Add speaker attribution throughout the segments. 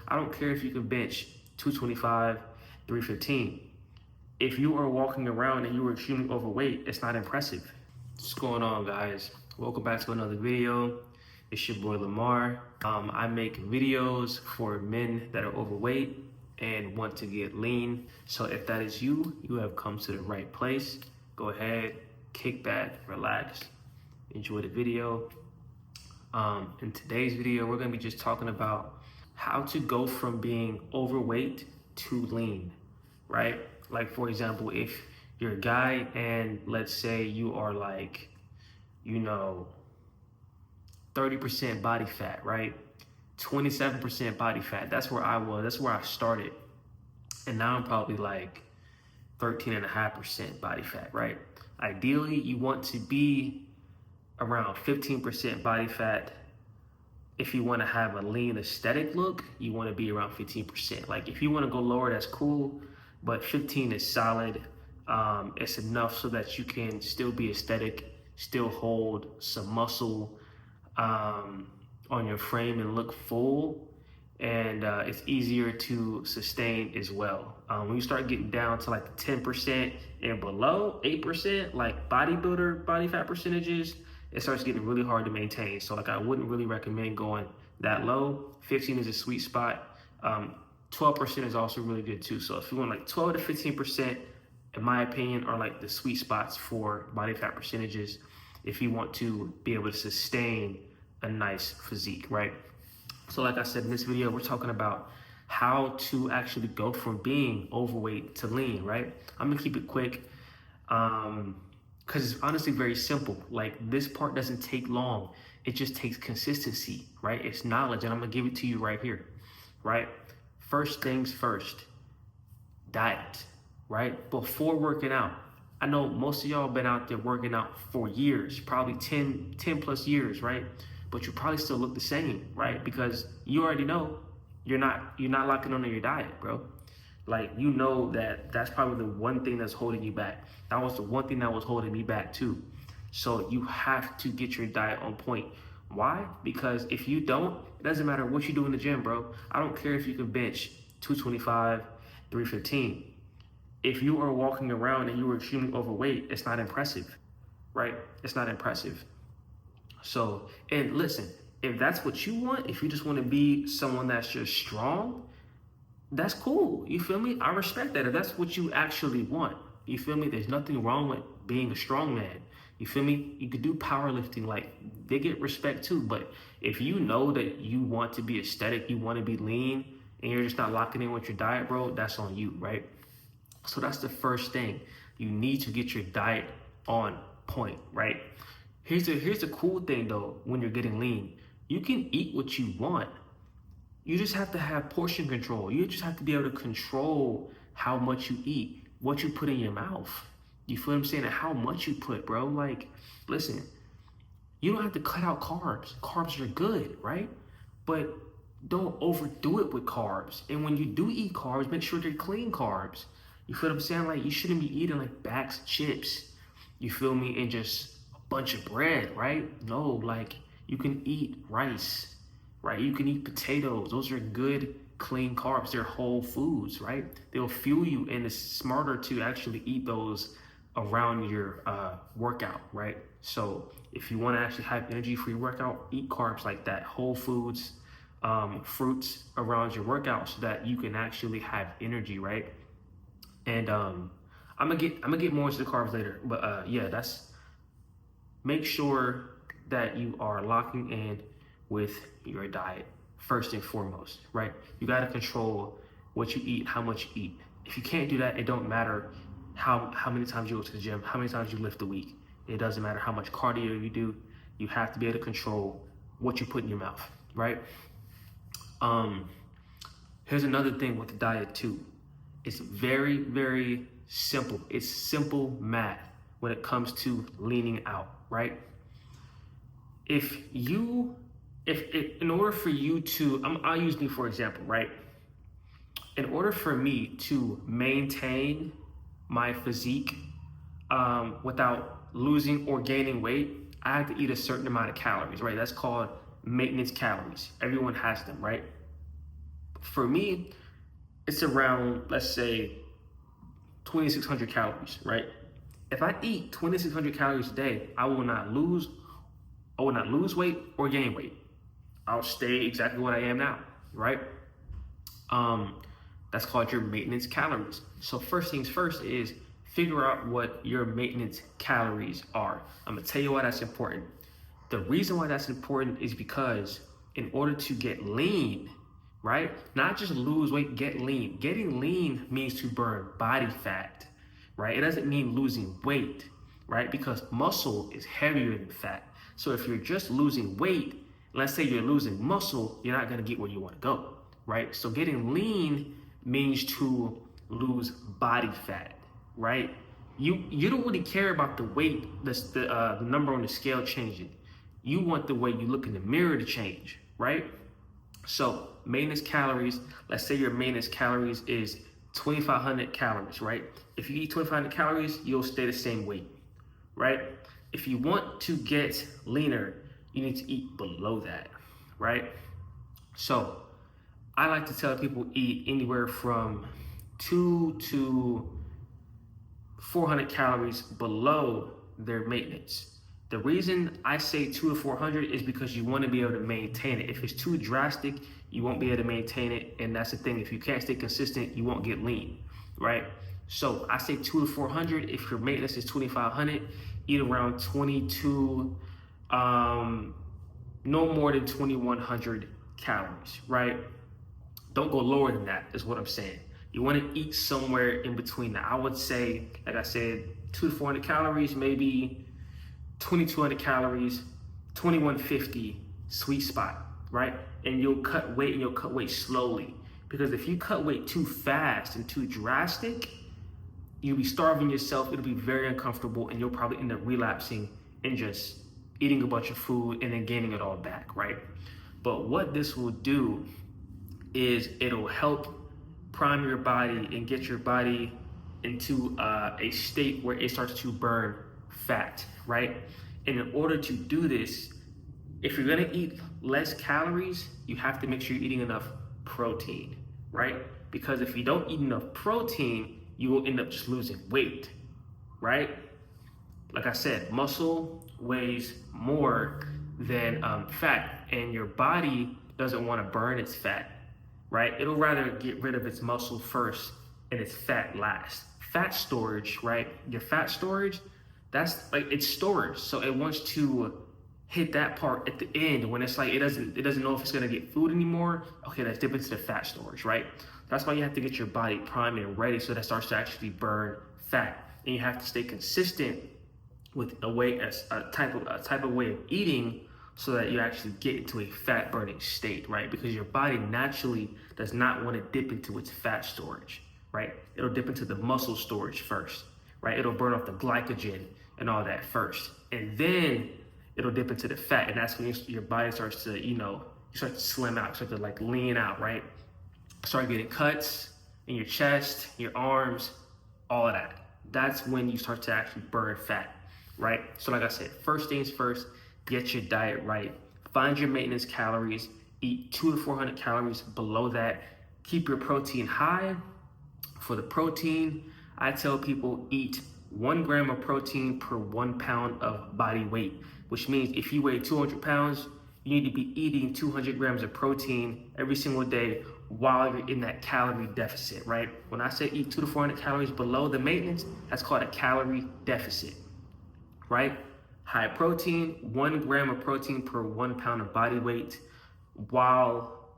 Speaker 1: I don't care if you can bench 225, 315. If you are walking around and you are extremely overweight, it's not impressive. What's going on, guys? Welcome back to another video. It's your boy Lamar. I make videos for men that are overweight and want to get lean. So if that is you, you have come to the right place. Go ahead, kick back, relax, enjoy the video. In today's video, we're gonna be just talking about how to go from being overweight to lean, right? Like, for example, if you're a guy and let's say you are like, 30% body fat, right? 27% body fat. That's where I was. That's where I started. And now I'm probably like 13.5% body fat, right? Ideally, you want to be around 15% body fat. If you want to have a lean aesthetic look, you want to be around 15%. Like, if you want to go lower, that's cool, but 15 is solid. It's enough so that you can still be aesthetic, still hold some muscle on your frame and look full, and it's easier to sustain as well. When you start getting down to like 10% and below, 8%, like bodybuilder body fat percentages, it starts getting really hard to maintain. So like, I wouldn't really recommend going that low. 15 is a sweet spot. 12% is also really good too. So if you want like 12 to 15%, in my opinion, are like the sweet spots for body fat percentages if you want to be able to sustain a nice physique, right? So like I said, in this video, we're talking about how to actually go from being overweight to lean, right? I'm gonna keep it quick because it's honestly very simple. Like, this part doesn't take long. It just takes consistency, right? It's knowledge, and I'm gonna give it to you right here, right? First things first, diet, right? Before working out. I know most of y'all been out there working out for years, probably 10 plus years, right? But you probably still look the same, right? Because you already know you're not locking on to your diet, bro. Like, you know that's probably the one thing that's holding you back. That was the one thing that was holding me back too. So you have to get your diet on point. Why? Because if you don't, it doesn't matter what you do in the gym, bro. I don't care if you can bench 225, 315. If you are walking around and you are extremely overweight, it's not impressive, right? It's not impressive. So, and listen, if that's what you want, if you just want to be someone that's just strong, that's cool. You feel me? I respect that. If that's what you actually want, you feel me? There's nothing wrong with being a strong man. You feel me? You could do powerlifting, like, they get respect too. But if you know that you want to be aesthetic, you want to be lean, and you're just not locking in with your diet, bro, that's on you, right? So that's the first thing. You need to get your diet on point, right? Here's the cool thing though, when you're getting lean, you can eat what you want. You just have to have portion control. You just have to be able to control how much you eat, what you put in your mouth. You feel what I'm saying? And how much you put, bro. Like, listen, you don't have to cut out carbs. Carbs are good, right? But don't overdo it with carbs. And when you do eat carbs, make sure they're clean carbs. You feel what I'm saying? Like, you shouldn't be eating like bags of chips, you feel me, and just a bunch of bread, right? No, like, you can eat rice, right? You can eat potatoes. Those are good, clean carbs. They're whole foods, right? They'll fuel you, and it's smarter to actually eat those around your workout, right? So if you want to actually have energy for your workout, eat carbs like that, whole foods, fruits around your workout, so that you can actually have energy, right? And I'm gonna get more into the carbs later, but yeah, make sure that you are locking in with your diet first and foremost, right? You gotta control what you eat, how much you eat. If you can't do that, it don't matter how many times you go to the gym, how many times you lift a week. It doesn't matter how much cardio you do. You have to be able to control what you put in your mouth, right? Here's another thing with the diet too. It's very, very simple. It's simple math when it comes to leaning out, right? In order for you to, I'll use me for example, right? In order for me to maintain my physique without losing or gaining weight, I have to eat a certain amount of calories, right? That's called maintenance calories. Everyone has them, right? For me, it's around, let's say, 2,600 calories, right? If I eat 2,600 calories a day, I will not lose weight or gain weight. I'll stay exactly what I am now, right? Um, that's called your maintenance calories. So first things first is figure out what your maintenance calories are. I'm gonna tell you why that's important. The reason why that's important is because in order to get lean, right? Not just lose weight, get lean. Getting lean means to burn body fat, right? It doesn't mean losing weight, right? Because muscle is heavier than fat. So if you're just losing weight, let's say you're losing muscle, you're not gonna get where you wanna go, right? So getting lean means to lose body fat, right? You don't really care about the weight, the number on the scale changing. You want the way you look in the mirror to change, right? So maintenance calories, let's say your maintenance calories is 2,500 calories, right? If you eat 2,500 calories, you'll stay the same weight, right? If you want to get leaner, you need to eat below that, right? So I like to tell people eat anywhere from 2 to 400 calories below their maintenance. The reason I say 2 to 400 is because you want to be able to maintain it. If it's too drastic, you won't be able to maintain it. And that's the thing. If you can't stay consistent, you won't get lean, right? So I say 2 to 400. If your maintenance is 2,500, eat around 22, no more than 2,100 calories, right? Don't go lower than that is what I'm saying. You want to eat somewhere in between that. I would say, like I said, 2 to 400 calories, maybe 2,200 calories, 2,150, sweet spot, right? And you'll cut weight, and you'll cut weight slowly. Because if you cut weight too fast and too drastic, you'll be starving yourself. It'll be very uncomfortable, and you'll probably end up relapsing and just eating a bunch of food and then gaining it all back, right? But what this will do is it'll help prime your body and get your body into a state where it starts to burn fat, right? And in order to do this, if you're gonna eat less calories, you have to make sure you're eating enough protein, right? Because if you don't eat enough protein, you will end up just losing weight, right? Like I said, muscle weighs more than fat, and your body doesn't want to burn its fat, right? It'll rather get rid of its muscle first and its fat last. Fat storage, right? Your fat storage, that's like it's storage, so it wants to hit that part at the end when it's like it doesn't know if it's gonna get food anymore. Okay, let's dip into the fat storage, right? That's why you have to get your body primed and ready so that it starts to actually burn fat, and you have to stay consistent with a type of way of eating so that you actually get into a fat burning state, right? Because your body naturally does not want to dip into its fat storage, right? It'll dip into the muscle storage first, right? It'll burn off the glycogen and all that first, and then it'll dip into the fat, and that's when your body starts to, you start to slim out, start to like lean out, right? Start getting cuts in your chest, your arms, all of that. That's when you start to actually burn fat, right? So like I said, first things first, get your diet right. Find your maintenance calories, eat 2 to 400 calories below that. Keep your protein high. For the protein, I tell people eat 1 gram of protein per 1 pound of body weight, which means if you weigh 200 pounds, you need to be eating 200 grams of protein every single day while you're in that calorie deficit, right? When I say eat 2 to 400 calories below the maintenance, that's called a calorie deficit, right? High protein, 1 gram of protein per 1 pound of body weight. While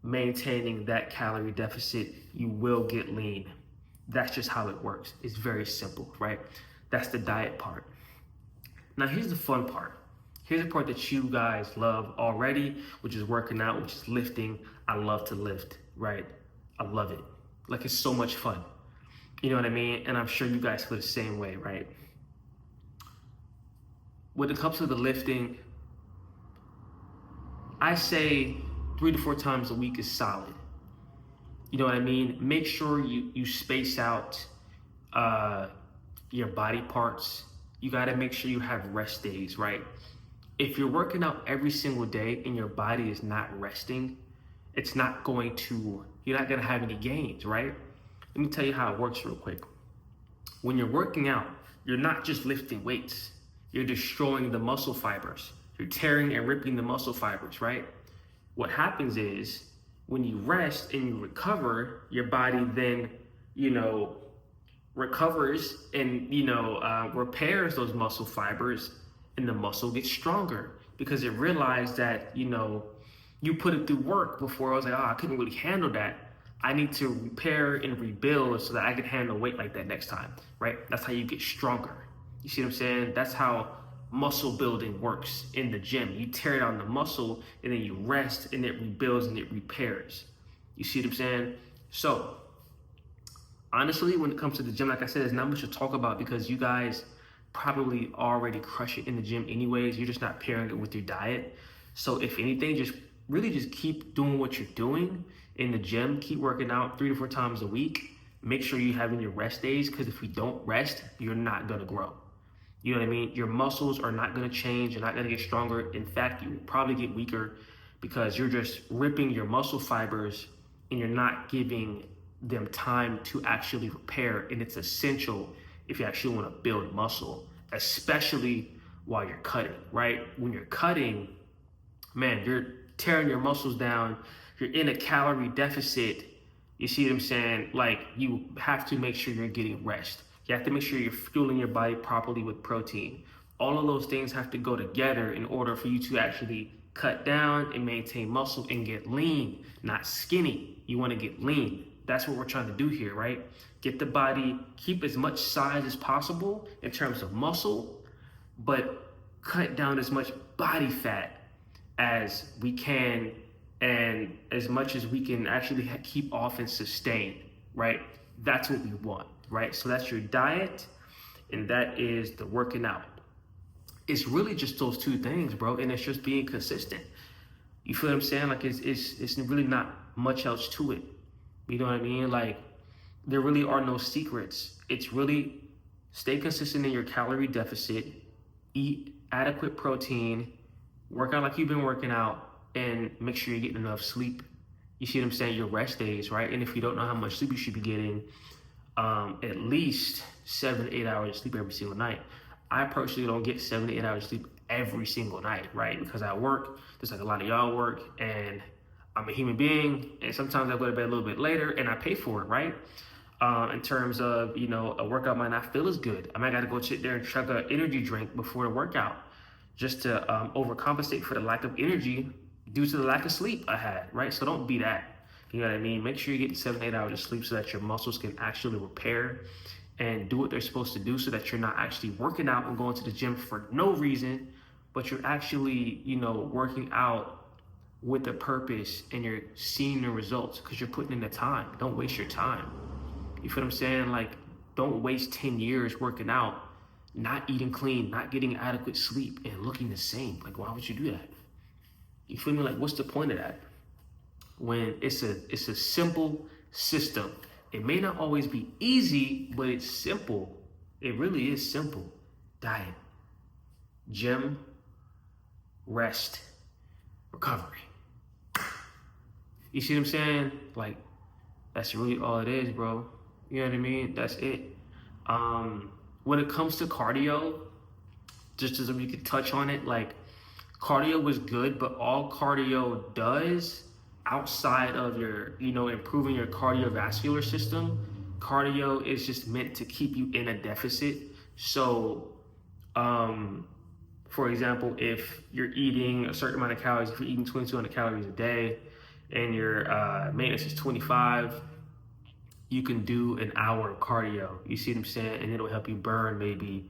Speaker 1: maintaining that calorie deficit, you will get lean. That's just how it works. It's very simple, right? That's the diet part. Now here's the fun part. Here's the part that you guys love already, which is working out, which is lifting. I love to lift, right? I love it. Like, it's so much fun. You know what I mean? And I'm sure you guys feel the same way, right? When it comes to the lifting, I say 3 to 4 times a week is solid. You know what I mean? Make sure you space out your body parts. You got to make sure you have rest days, right? If you're working out every single day and your body is not resting, you're not gonna have any gains, right? Let me tell you how it works real quick. When you're working out, you're not just lifting weights, you're destroying the muscle fibers. You're tearing and ripping the muscle fibers, right? What happens is when you rest and you recover, your body then, recovers and, repairs those muscle fibers, and the muscle gets stronger because it realized that, you put it through work before. I was like, I couldn't really handle that. I need to repair and rebuild so that I can handle weight like that next time, right? That's how you get stronger. You see what I'm saying? That's how muscle building works in the gym. You tear down the muscle and then you rest and it rebuilds and it repairs. You see what I'm saying? So honestly, when it comes to the gym, like I said, there's not much to talk about because you guys probably already crush it in the gym anyways. You're just not pairing it with your diet. So if anything, just keep doing what you're doing in the gym. Keep working out 3 to 4 times a week. Make sure you're having your rest days, because if you don't rest, you're not gonna grow. You know what I mean? Your muscles are not gonna change. You're not gonna get stronger. In fact, you will probably get weaker because you're just ripping your muscle fibers and you're not giving them time to actually repair. And it's essential if you actually wanna build muscle, especially while you're cutting, right? When you're cutting, man, you're tearing your muscles down. You're in a calorie deficit. You see what I'm saying? Like, you have to make sure you're getting rest. You have to make sure you're fueling your body properly with protein. All of those things have to go together in order for you to actually cut down and maintain muscle and get lean, not skinny. You want to get lean. That's what we're trying to do here, right? Get the body, keep as much size as possible in terms of muscle, but cut down as much body fat as we can, and as much as we can actually keep off and sustain, right? That's what we want, right? So that's your diet, and that is the working out. It's really just those 2 things, bro, and it's just being consistent. You feel what I'm saying? Like, it's really not much else to it. You know what I mean? Like, there really are no secrets. It's really stay consistent in your calorie deficit, eat adequate protein, work out like you've been working out, and make sure you're getting enough sleep. You see what I'm saying? Your rest days, right? And if you don't know how much sleep you should be getting, at least 7 to 8 hours of sleep every single night. I personally don't get 7 to 8 hours of sleep every single night, right? Because I work, just like a lot of y'all work, and I'm a human being, and sometimes I go to bed a little bit later, and I pay for it, right? In terms of, a workout might not feel as good. I might gotta go sit there and chug an energy drink before the workout, just to overcompensate for the lack of energy due to the lack of sleep I had, right? So don't be that. You know what I mean? Make sure you're getting 7 to 8 hours of sleep so that your muscles can actually repair and do what they're supposed to do, so that you're not actually working out and going to the gym for no reason, but you're actually, working out with a purpose and you're seeing the results because you're putting in the time. Don't waste your time. You feel what I'm saying? Like, don't waste 10 years working out, not eating clean, not getting adequate sleep, and looking the same. Like, why would you do that? You feel me? Like, what's the point of that? When it's a simple system. It may not always be easy, but it's simple. It really is simple. Diet, gym, rest, recovery. You see what I'm saying? Like, that's really all it is, bro. You know what I mean? That's it. When it comes to cardio, just as we could touch on it, like, cardio was good, but all cardio does, outside of your, improving your cardiovascular system, cardio is just meant to keep you in a deficit. So, for example, if you're eating a certain amount of calories, if you're eating 2,200 calories a day and your maintenance is 25, you can do an hour of cardio. You see what I'm saying? And it'll help you burn maybe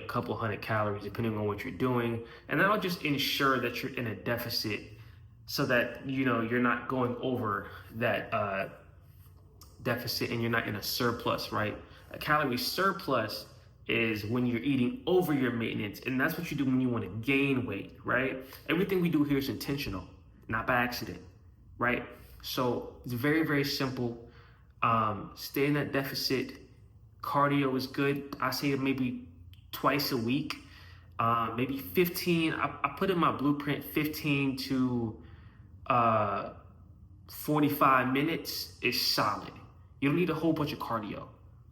Speaker 1: couple hundred calories, depending on what you're doing. And that'll just ensure that you're in a deficit, so that, you're not going over that deficit and you're not in a surplus, right? A calorie surplus is when you're eating over your maintenance. And that's what you do when you want to gain weight, right? Everything we do here is intentional, not by accident, right? So it's very, very simple. Stay in that deficit. Cardio is good. I say maybe twice a week, maybe 15. I put in my blueprint 15 to 45 minutes is solid. You don't need a whole bunch of cardio.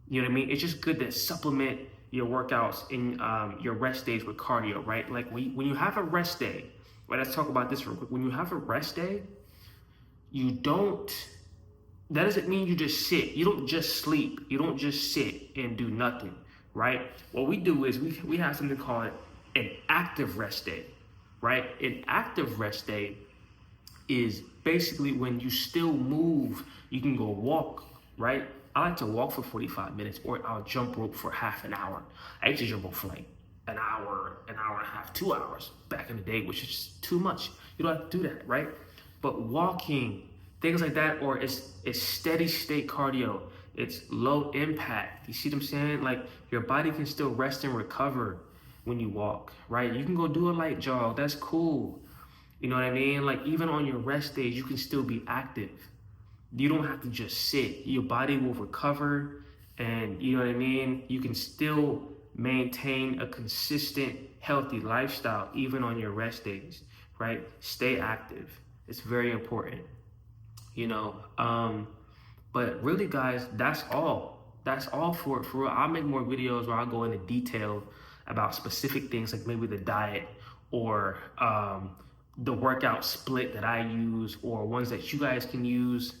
Speaker 1: You know what I mean? It's just good to supplement your workouts in your rest days with cardio, right? Like when you have a rest day, right? Let's talk about this real quick. When you have a rest day, that doesn't mean you just sit. You don't just sleep. You don't just sit and do nothing, right? What we do is we have something called an active rest day, right? An active rest day is basically when you still move. You can go walk, right? I like to walk for 45 minutes, or I'll jump rope for half an hour. I used to jump rope for like an hour and a half, 2 hours back in the day, which is too much. You don't have to do that, right? But walking, things like that, or it's steady state cardio. It's low impact. You see what I'm saying? Like your body can still rest and recover when you walk, right? You can go do a light jog. That's cool. You know what I mean? Like even on your rest days, you can still be active. You don't have to just sit. Your body will recover, and you know what I mean? You can still maintain a consistent, healthy lifestyle even on your rest days, right? Stay active. It's very important, you know. But really, guys, that's all. That's all for real. I'll make more videos where I'll go into detail about specific things, like maybe the diet or the workout split that I use, or ones that you guys can use.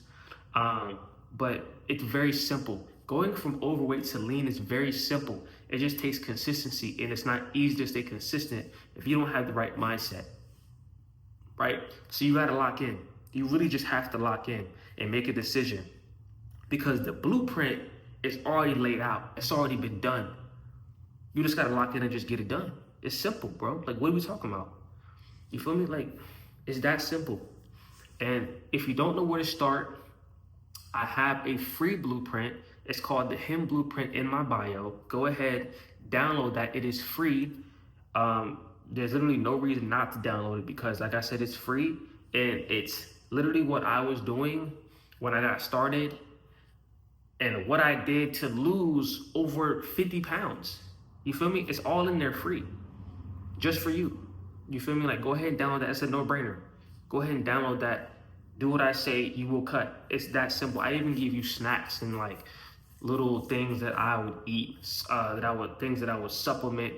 Speaker 1: But it's very simple. Going from overweight to lean is very simple. It just takes consistency, and it's not easy to stay consistent if you don't have the right mindset, right? So you gotta lock in. You really just have to lock in and make a decision, because the blueprint is already laid out. It's already been done. You just gotta lock in and just get it done. It's simple, bro. Like, what are we talking about? You feel me? Like, it's that simple. And if you don't know where to start, I have a free blueprint. It's called the Him Blueprint in my bio. Go ahead, download that. It is free. There's literally no reason not to download it, because like I said, it's free, and it's literally what I was doing when I got started and what I did to lose over 50 pounds. You feel me? It's all in there free, just for you. You feel me? Like, go ahead and download that. It's a no-brainer. Go ahead and download that. Do what I say, you will cut. It's that simple. I even give you snacks and like little things that I would eat, things that I would supplement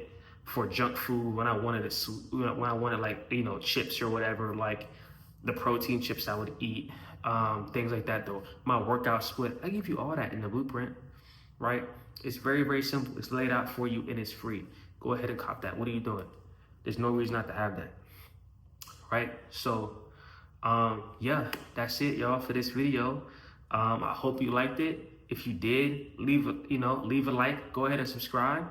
Speaker 1: for junk food when I wanted like, you know, chips or whatever, like the protein chips I would eat, things like that though. My workout split, I give you all that in the blueprint, right? It's very, very simple. It's laid out for you and it's free. Go ahead and cop that. What are you doing? There's no reason not to have that, right? So, yeah, that's it, y'all, for this video. I hope you liked it. If you did, leave a like. Go ahead and subscribe.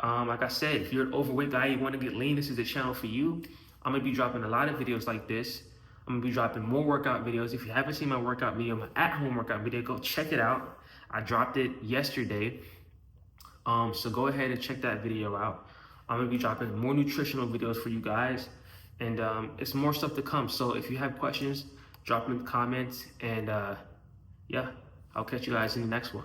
Speaker 1: Like I said, if you're an overweight guy, you want to get lean, this is the channel for you. I'm gonna be dropping a lot of videos like this. I'm gonna be dropping more workout videos. If you haven't seen my workout video, my at-home workout video, go check it out. I dropped it yesterday. So go ahead and check that video out. I'm gonna be dropping more nutritional videos for you guys, and it's more stuff to come. So if you have questions, drop them in the comments, and yeah, I'll catch you guys in the next one.